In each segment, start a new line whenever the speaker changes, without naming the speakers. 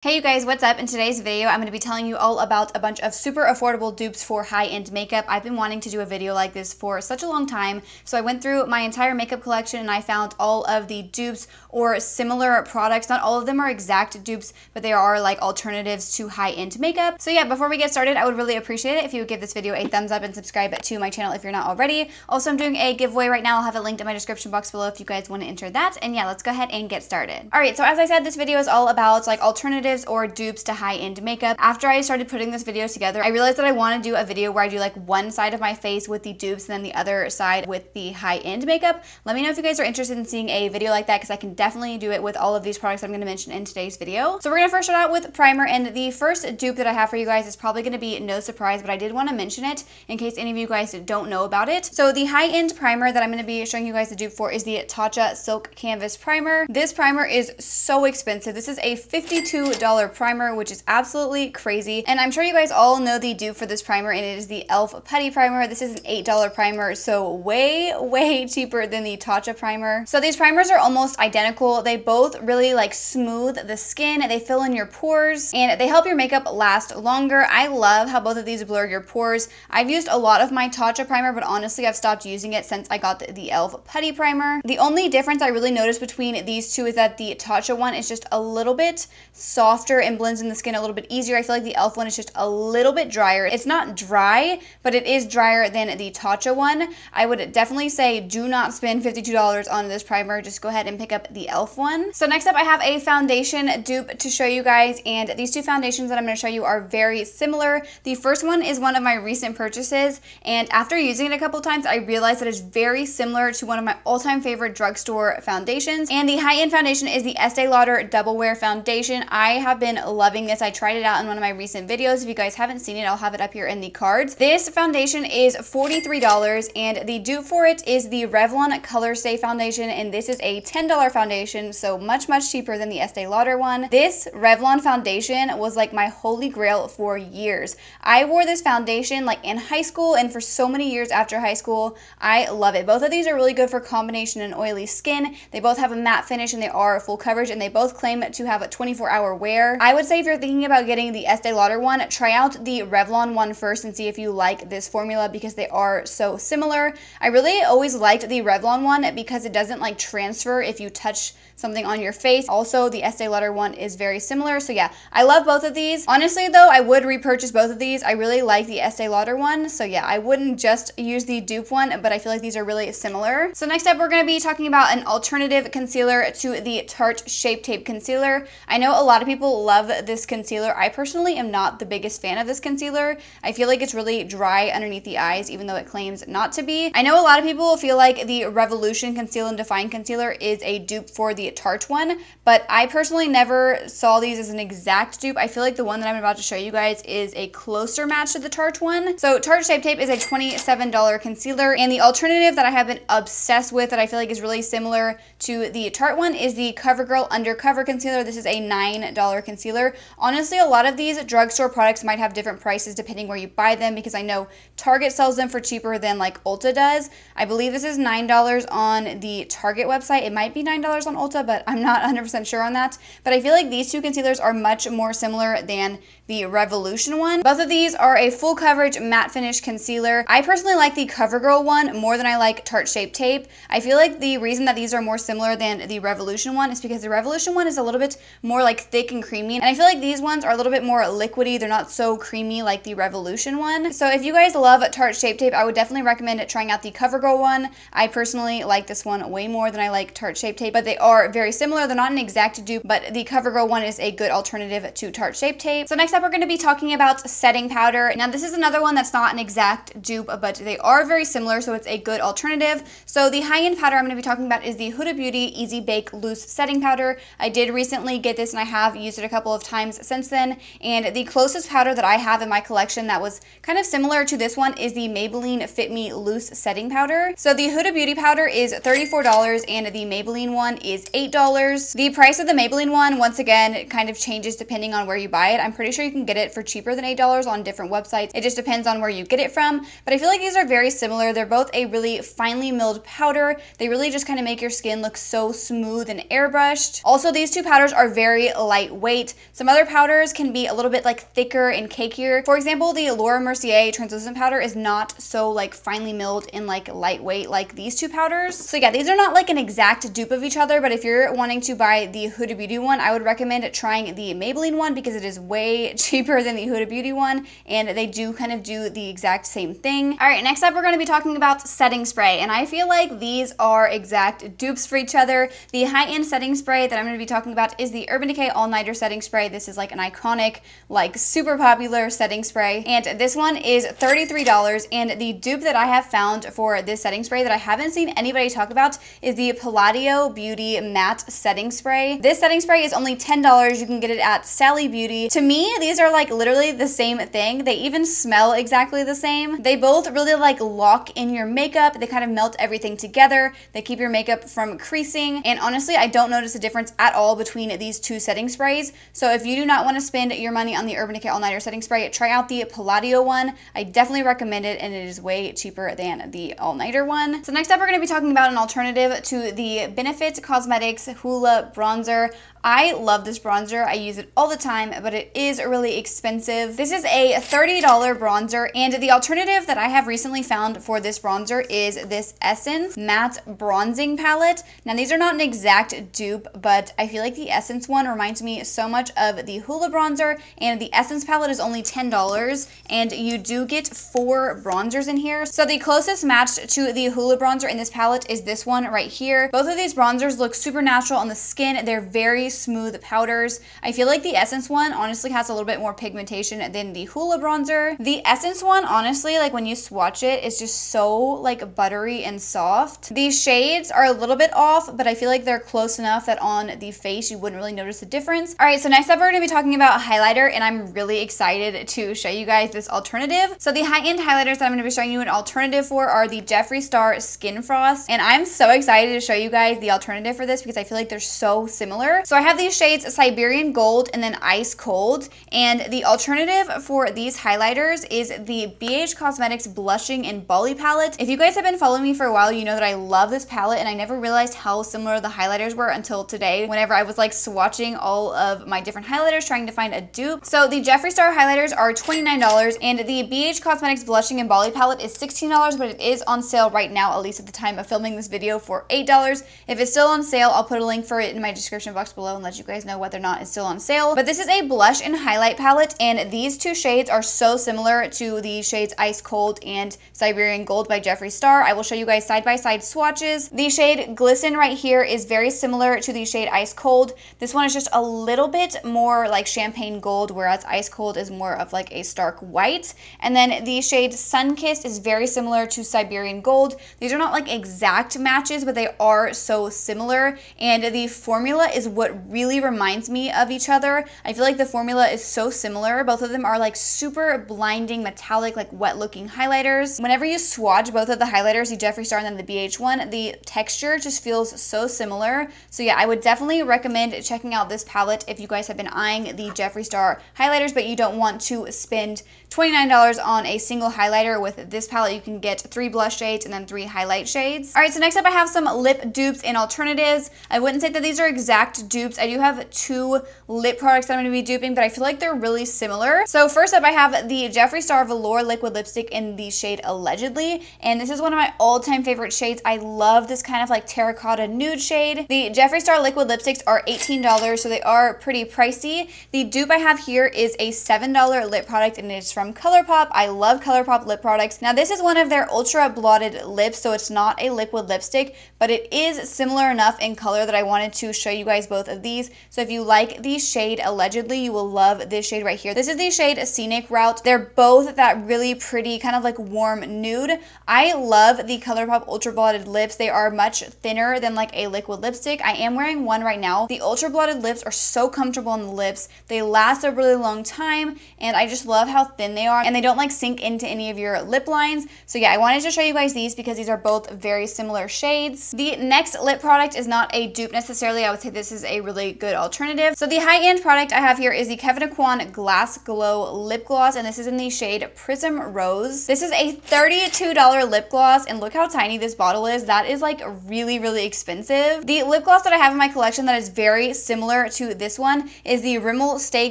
Hey you guys, what's up? In today's video, I'm going to be telling you all about a bunch of super affordable dupes for high-end makeup. I've been wanting to do a video like this for such a long time, so I went through my entire makeup collection and I found all of the dupes or similar products. Not all of them are exact dupes, but they are like alternatives to high-end makeup. So yeah, before we get started, I would really appreciate it if you would give this video a thumbs up and subscribe to my channel if you're not already. Also, I'm doing a giveaway right now. I'll have it linked in my description box below if you guys want to enter that. And yeah, let's go ahead and get started. All right, so as I said, this video is all about like alternatives or dupes to high-end makeup. After I started putting this video together, I realized that I want to do a video where I do like one side of my face with the dupes and then the other side with the high-end makeup. Let me know if you guys are interested in seeing a video like that, because I can definitely do it with all of these products I'm going to mention in today's video. So we're going to first start out with primer, and the first dupe that I have for you guys is probably going to be no surprise, but I did want to mention it in case any of you guys don't know about it. So the high-end primer that I'm going to be showing you guys the dupe for is the Tatcha Silk Canvas Primer. This primer is so expensive. This is a $52 primer, which is absolutely crazy. And I'm sure you guys all know the dupe for this primer, and it is the e.l.f. Putty Primer. This is an $8 primer, so way cheaper than the Tatcha primer. So these primers are almost identical. They both really like smooth the skin, they fill in your pores, and they help your makeup last longer. I love how both of these blur your pores. I've used a lot of my Tatcha primer, but honestly I've stopped using it since I got the e.l.f. Putty Primer. The only difference I really noticed between these two is that the Tatcha one is just a little bit softer and blends in the skin a little bit easier. I feel like the e.l.f. one is just a little bit drier. It's not dry, but it is drier than the Tatcha one. I would definitely say do not spend $52 on this primer. Just go ahead and pick up the e.l.f. one. So next up, I have a foundation dupe to show you guys, and these two foundations that I'm going to show you are very similar. The first one is one of my recent purchases, and after using it a couple times, I realized that it's very similar to one of my all-time favorite drugstore foundations, and the high-end foundation is the Estee Lauder Double Wear Foundation. I have been loving this. I tried it out in one of my recent videos. If you guys haven't seen it, I'll have it up here in the cards. This foundation is $43, and the dupe for it is the Revlon Color Stay Foundation, and this is a $10 foundation, so much cheaper than the Estee Lauder one. This Revlon foundation was like my holy grail for years. I wore this foundation like in high school and for so many years after high school. I love it. Both of these are really good for combination and oily skin. They both have a matte finish and they are full coverage, and they both claim to have a 24-hour wear. I would say if you're thinking about getting the Estee Lauder one, try out the Revlon one first and see if you like this formula, because they are so similar. I really always liked the Revlon one because it doesn't like transfer if you touch something on your face. Also, the Estee Lauder one is very similar. So yeah, I love both of these. Honestly though, I would repurchase both of these. I really like the Estee Lauder one. So yeah, I wouldn't just use the dupe one, but I feel like these are really similar. So next up, we're going to be talking about an alternative concealer to the Tarte Shape Tape Concealer. I know a lot of people love this concealer. I personally am not the biggest fan of this concealer. I feel like it's really dry underneath the eyes, even though it claims not to be. I know a lot of people feel like the Revolution Conceal and Define Concealer is a dupe for the Tarte one, but I personally never saw these as an exact dupe. I feel like the one that I'm about to show you guys is a closer match to the Tarte one. So Tarte Shape Tape is a $27 concealer, and the alternative that I have been obsessed with that I feel like is really similar to the Tarte one is the CoverGirl Undercover Concealer. This is a $9 concealer. Honestly, a lot of these drugstore products might have different prices depending where you buy them, because I know Target sells them for cheaper than like Ulta does. I believe this is $9 on the Target website. It might be $9 on Ulta, but I'm not 100% sure on that. But I feel like these two concealers are much more similar than the Revolution one. Both of these are a full coverage matte finish concealer. I personally like the CoverGirl one more than I like Tarte Shape Tape. I feel like the reason that these are more similar than the Revolution one is because the Revolution one is a little bit more like thick and creamy, and I feel like these ones are a little bit more liquidy. They're not so creamy like the Revolution one. So if you guys love Tarte Shape Tape, I would definitely recommend trying out the CoverGirl one. I personally like this one way more than I like Tarte Shape Tape, but they are very similar. They're not an exact dupe, but the CoverGirl one is a good alternative to Tarte Shape Tape. So next up, we're going to be talking about setting powder. Now this is another one that's not an exact dupe, but they are very similar, so it's a good alternative. So the high-end powder I'm going to be talking about is the Huda Beauty Easy Bake Loose Setting Powder. I did recently get this, and I have used it a couple of times since then, and the closest powder that I have in my collection that was kind of similar to this one is the Maybelline Fit Me Loose Setting Powder. So the Huda Beauty powder is $34, and the Maybelline one is $8. The price of the Maybelline one, once again, kind of changes depending on where you buy it. I'm pretty sure you can get it for cheaper than $8 on different websites. It just depends on where you get it from, but I feel like these are very similar. They're both a really finely milled powder. They really just kind of make your skin look so smooth and airbrushed. Also, these two powders are very light lightweight. Some other powders can be a little bit like thicker and cakier. For example, the Laura Mercier translucent powder is not so like finely milled and like lightweight like these two powders. So yeah, these are not like an exact dupe of each other, but if you're wanting to buy the Huda Beauty one, I would recommend trying the Maybelline one because it is way cheaper than the Huda Beauty one, and they do kind of do the exact same thing. All right, next up we're going to be talking about setting spray, and I feel like these are exact dupes for each other. The high-end setting spray that I'm going to be talking about is the Urban Decay All Nighter setting spray. This is like an iconic, like super popular setting spray, and this one is $33, and the dupe that I have found for this setting spray that I haven't seen anybody talk about is the Palladio Beauty Matte Setting Spray. This setting spray is only $10. You can get it at Sally Beauty. To me, these are like literally the same thing. They even smell exactly the same. They both really like lock in your makeup. They kind of melt everything together. They keep your makeup from creasing, and honestly, I don't notice a difference at all between these two setting sprays. So if you do not want to spend your money on the Urban Decay All Nighter setting spray, try out the Palladio one. I definitely recommend it, and it is way cheaper than the All Nighter one. So next up, we're going to be talking about an alternative to the Benefit Cosmetics Hoola Bronzer. I love this bronzer. I use it all the time, but it is really expensive. This is a $30 bronzer, and the alternative that I have recently found for this bronzer is this Essence Matte Bronzing Palette. Now, these are not an exact dupe, but I feel like the Essence one reminds me so much of the Hoola bronzer, and the Essence palette is only $10, and you do get 4 bronzers in here. So the closest match to the Hoola bronzer in this palette is this one right here. Both of these bronzers look super natural on the skin. They're very smooth powders. I feel like the Essence one honestly has a little bit more pigmentation than the Hoola bronzer. The Essence one, honestly, like when you swatch it, is just so like buttery and soft. These shades are a little bit off, but I feel like they're close enough that on the face you wouldn't really notice the difference. All right, so next up we're going to be talking about highlighter, and I'm really excited to show you guys this alternative. So the high-end highlighters that I'm going to be showing you an alternative for are the Jeffree Star Skin Frost, and I'm so excited to show you guys the alternative for this because I feel like they're so similar. So I have these shades Siberian Gold and then Ice Cold, and the alternative for these highlighters is the BH Cosmetics Blushing and Bali palette. If you guys have been following me for a while, you know that I love this palette, and I never realized how similar the highlighters were until today whenever I was like swatching all of my different highlighters trying to find a dupe. So the Jeffree Star highlighters are $29, and the BH Cosmetics Blushing and Bali palette is $16, but it is on sale right now, at least at the time of filming this video, for $8. If it's still on sale, I'll put a link for it in my description box below and let you guys know whether or not it's still on sale. But this is a blush and highlight palette, and these two shades are so similar to the shades Ice Cold and Siberian Gold by Jeffree Star. I will show you guys side-by-side swatches. The shade Glisten right here is very similar to the shade Ice Cold. This one is just a little bit more like champagne gold, whereas Ice Cold is more of like a stark white. And then the shade Sunkissed is very similar to Siberian Gold. These are not like exact matches, but they are so similar, and the formula is what really reminds me of each other. I feel like the formula is so similar. Both of them are like super blinding metallic, like wet looking highlighters. Whenever you swatch both of the highlighters, the Jeffree Star and then the BH one, the texture just feels so similar. So yeah, I would definitely recommend checking out this palette if you guys have been eyeing the Jeffree Star highlighters, but you don't want to spend $29 on a single highlighter. With this palette, you can get 3 blush shades and then 3 highlight shades. All right, so next up I have some lip dupes and alternatives. I wouldn't say that these are exact dupes. I do have 2 lip products that I'm going to be duping, but I feel like they're really similar. So first up, I have the Jeffree Star Velour Liquid Lipstick in the shade Allegedly, and this is one of my all-time favorite shades. I love this kind of like terracotta nude shade. The Jeffree Star Liquid Lipsticks are $18, so they are pretty pricey. The dupe I have here is a $7 lip product, and it's from ColourPop. I love ColourPop lip products. Now, this is one of their ultra blotted lips, so it's not a liquid lipstick, but it is similar enough in color that I wanted to show you guys both of these. So if you like the shade Allegedly, you will love this shade right here. This is the shade Scenic Route. They're both that really pretty kind of like warm nude. I love the ColourPop ultra blotted lips. They are much thinner than like a liquid lipstick. I am wearing one right now. The ultra blotted lips are so comfortable on the lips. They last a really long time, and I just love how thin they are, and they don't like sink into any of your lip lines. So yeah, I wanted to show you guys these because these are both very similar shades. The next lip product is not a dupe necessarily. I would say this is a a really good alternative. So the high-end product I have here is the Kevyn Aucoin Glass Glow Lip Gloss, and this is in the shade Prism Rose. This is a $32 lip gloss, and look how tiny this bottle is. That is like really, really expensive. The lip gloss that I have in my collection that is very similar to this one is the Rimmel Stay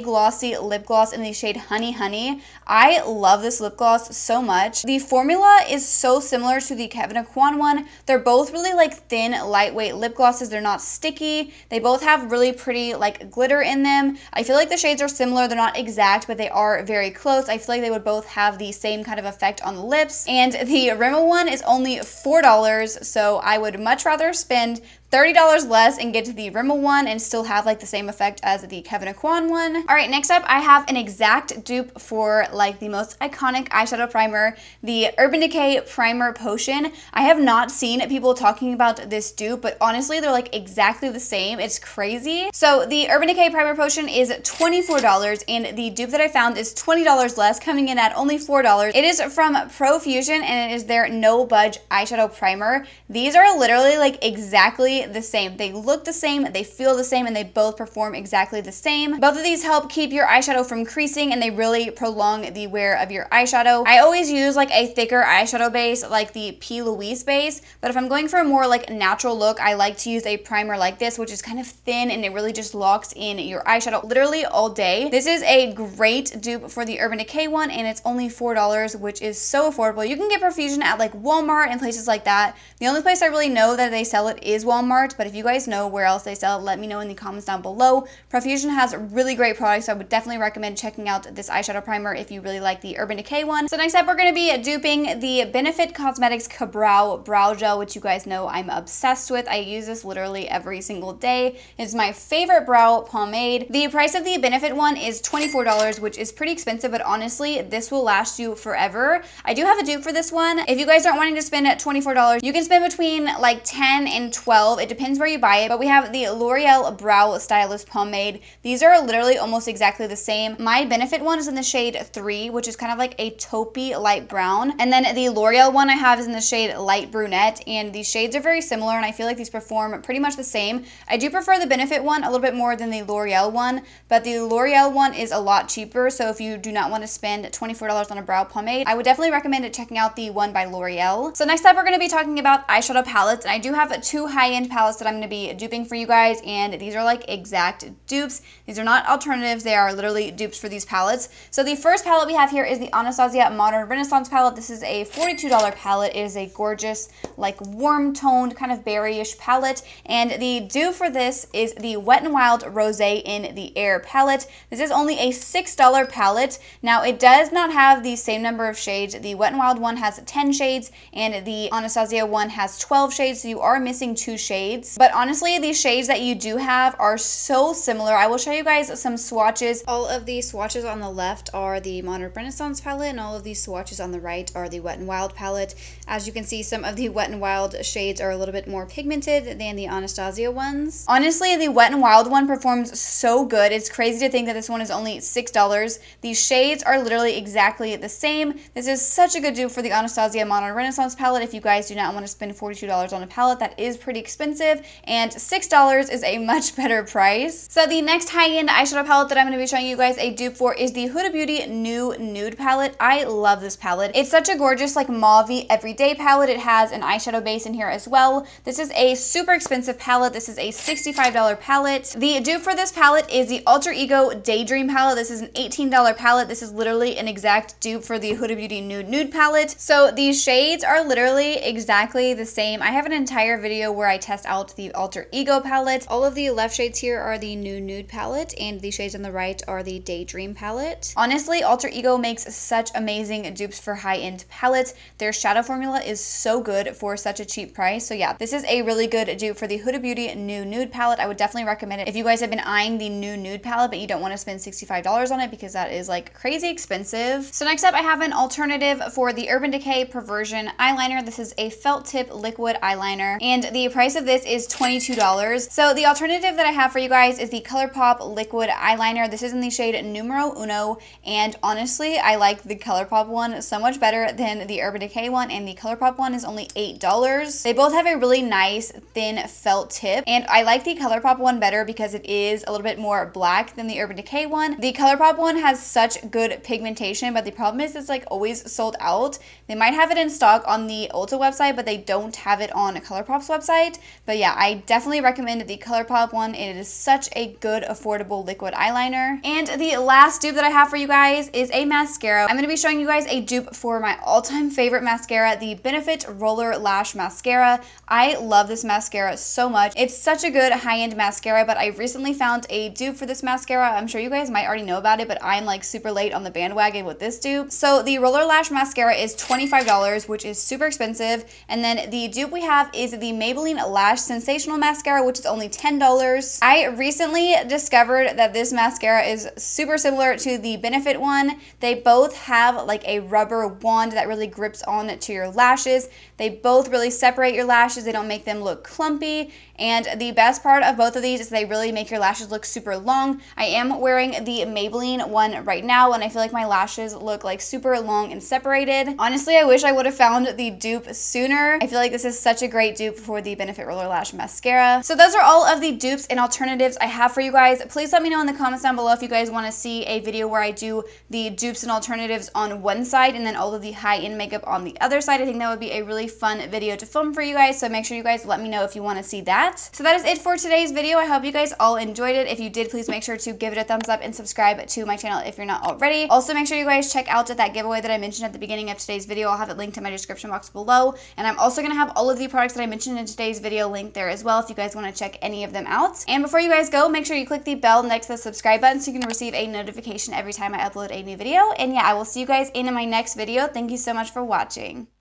Glossy Lip Gloss in the shade Honey Honey. I love this lip gloss so much. The formula is so similar to the Kevyn Aucoin one. They're both really like thin, lightweight lip glosses. They're not sticky. They both have really pretty like glitter in them. I feel like the shades are similar. They're not exact, but they are very close. I feel like they would both have the same kind of effect on the lips. And the Rimmel one is only $4, so I would much rather spend $30 less and get to the Rimmel one and still have like the same effect as the Kevyn Aucoin one. All right, next up, I have an exact dupe for like the most iconic eyeshadow primer, the Urban Decay Primer Potion. I have not seen people talking about this dupe, but honestly, they're like exactly the same. It's crazy. So the Urban Decay Primer Potion is $24, and the dupe that I found is $20 less, coming in at only $4. It is from Profusion, and it is their No Budge Eyeshadow Primer. These are literally like exactly the same. They look the same, they feel the same, and they both perform exactly the same. Both of these help keep your eyeshadow from creasing, and they really prolong the wear of your eyeshadow. I always use like a thicker eyeshadow base, like the P. Louise base, but if I'm going for a more like natural look, I like to use a primer like this, which is kind of thin, and it really just locks in your eyeshadow literally all day. This is a great dupe for the Urban Decay one, and it's only $4, which is so affordable. You can get Profusion at like Walmart and places like that. The only place I really know that they sell it is Walmart, but if you guys know where else they sell it, let me know in the comments down below. Profusion has really great products, so I would definitely recommend checking out this eyeshadow primer if you really like the Urban Decay one. So next up, we're going to be duping the Benefit Cosmetics Ka-Brow Brow Gel, which you guys know I'm obsessed with. I use this literally every single day. It's my favorite brow pomade. The price of the Benefit one is $24, which is pretty expensive, but honestly, this will last you forever. I do have a dupe for this one. If you guys aren't wanting to spend $24, you can spend between like $10 and $12. It depends where you buy it, but we have the L'Oreal Brow Stylist Pomade. These are literally almost exactly the same. My Benefit one is in the shade 3, which is kind of like a taupey light brown, and then the L'Oreal one I have is in the shade Light Brunette, and these shades are very similar, and I feel like these perform pretty much the same. I do prefer the Benefit one a little bit more than the L'Oreal one, but the L'Oreal one is a lot cheaper, so if you do not want to spend $24 on a brow pomade, I would definitely recommend checking out the one by L'Oreal. So next up, we're going to be talking about eyeshadow palettes, and I do have two high-end palettes that I'm going to be duping for you guys, and these are like exact dupes. These are not alternatives, they are literally dupes for these palettes. So the first palette we have here is the Anastasia Modern Renaissance palette. This is a $42 palette. It is a gorgeous, like warm toned, kind of berryish palette, and the dupe for this is the Wet n Wild Rosé in the Air palette. This is only a $6 palette. Now, it does not have the same number of shades. The Wet n Wild one has 10 shades, and the Anastasia one has 12 shades, so you are missing 2 shades. But honestly, these shades that you do have are so similar. I will show you guys some swatches. All of the swatches on the left are the Modern Renaissance palette, and all of these swatches on the right are the Wet n Wild palette. As you can see, some of the Wet n Wild shades are a little bit more pigmented than the Anastasia ones. Honestly, the Wet n Wild one performs so good. It's crazy to think that this one is only $6. These shades are literally exactly the same. This is such a good dupe for the Anastasia Modern Renaissance palette. If you guys do not want to spend $42 on a palette, that is pretty expensive, and $6 is a much better price. So the next high-end eyeshadow palette that I'm going to be showing you guys a dupe for is the Huda Beauty New Nude palette. I love this palette. It's such a gorgeous like mauve-y everyday palette. It has an eyeshadow base in here as well. This is a super expensive palette. This is a $65 palette. The dupe for this palette is the Alter Ego Daydream palette. This is an $18 palette. This is literally an exact dupe for the Huda Beauty Nude palette. So these shades are literally exactly the same. I have an entire video where I test out the Alter Ego palette. All of the left shades here are the New Nude palette, and the shades on the right are the Daydream palette. Honestly, Alter Ego makes such amazing dupes for high-end palettes. Their shadow formula is so good for such a cheap price. So yeah, this is a really good dupe for the Huda Beauty New Nude palette. I would definitely recommend it if you guys have been eyeing the New Nude palette, but you don't want to spend $65 on it because that is like crazy expensive. So next up, I have an alternative for the Urban Decay Perversion eyeliner. This is a felt tip liquid eyeliner, and the price of of this is $22. So the alternative that I have for you guys is the ColourPop liquid eyeliner. This is in the shade Numero Uno, and honestly, I like the ColourPop one so much better than the Urban Decay one, and the ColourPop one is only $8. They both have a really nice thin felt tip, and I like the ColourPop one better because it is a little bit more black than the Urban Decay one. The ColourPop one has such good pigmentation, but the problem is it's like always sold out. They might have it in stock on the Ulta website, but they don't have it on ColourPop's website. But yeah, I definitely recommend the ColourPop one. It is such a good, affordable liquid eyeliner. And the last dupe that I have for you guys is a mascara. I'm going to be showing you guys a dupe for my all-time favorite mascara, the Benefit Roller Lash Mascara. I love this mascara so much. It's such a good high-end mascara, but I recently found a dupe for this mascara. I'm sure you guys might already know about it, but I'm like super late on the bandwagon with this dupe. So the Roller Lash Mascara is $25, which is super expensive. And then the dupe we have is the Maybelline Lash Sensational Mascara, which is only $10. I recently discovered that this mascara is super similar to the Benefit one. They both have like a rubber wand that really grips on to your lashes. They both really separate your lashes. They don't make them look clumpy. And the best part of both of these is they really make your lashes look super long. I am wearing the Maybelline one right now, and I feel like my lashes look like super long and separated. Honestly, I wish I would have found the dupe sooner. I feel like this is such a great dupe for the Benefit Roller Lash Mascara. So those are all of the dupes and alternatives I have for you guys. Please let me know in the comments down below if you guys want to see a video where I do the dupes and alternatives on one side and then all of the high-end makeup on the other side. I think that would be a really fun video to film for you guys, so make sure you guys let me know if you want to see that. So that is it for today's video. I hope you guys all enjoyed it. If you did, please make sure to give it a thumbs up and subscribe to my channel if you're not already. Also, make sure you guys check out that giveaway that I mentioned at the beginning of today's video. I'll have it linked in my description box below, and I'm also going to have all of the products that I mentioned in today's video linked there as well if you guys want to check any of them out. And before you guys go, make sure you click the bell next to the subscribe button so you can receive a notification every time I upload a new video. And yeah, I will see you guys in my next video. Thank you so much for watching.